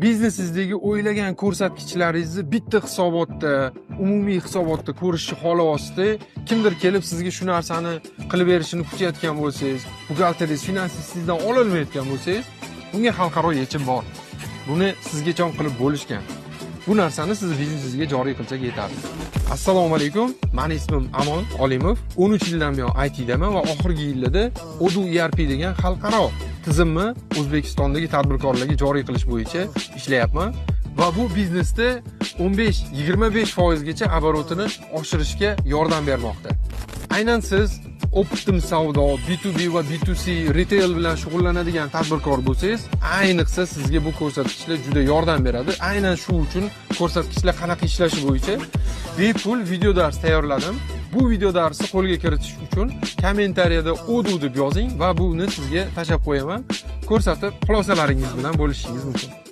biznesingizdagi o'ylagan ko'rsatkichlaringizni bitta hisobotda, umumiy hisobotda ko'rishni xohlayapsizda, kimdir kelib sizga shu narsani qilib berishini kutayotgan bo'lsangiz, buxgalteringiz, finansingizdan ololmayotgan bo'lsangiz, bunga xalqaro yechim bor. Buni sizga chon qilib bo'lishgan. Bu narsani siz biznesingizga joriy qilsak yetadi. Assalomu alaykum. Meni ismim Amon Olimov. 13 yildan buyon ITdaman va oxirgi yillarda Odoo ERP degan xalqaro tizimni O'zbekistondagi tadbirkorlarga joriy qilish bo'yicha ishlayapman va bu biznesda 15-25% gacha oborotini oshirishga yordam bermoqda. Aynan siz optim savdo, B2B va B2C retail bilan shug'ullanadigan tadbirkor bo'lsangiz, ayniqsa sizga bu ko'rsatkichlar juda yordam beradi. Aynan shu uchun ko'rsatkichlar qanaqa ishlashi bo'yicha bepul video dars tayyorladim. Bu video darsni qo'lga kiritish uchun kommentariyada Odoo deb yozing va buni sizga tashab qo'yaman. Ko'rsatib, xulosalaringiz bilan bo'lishingiz mumkin.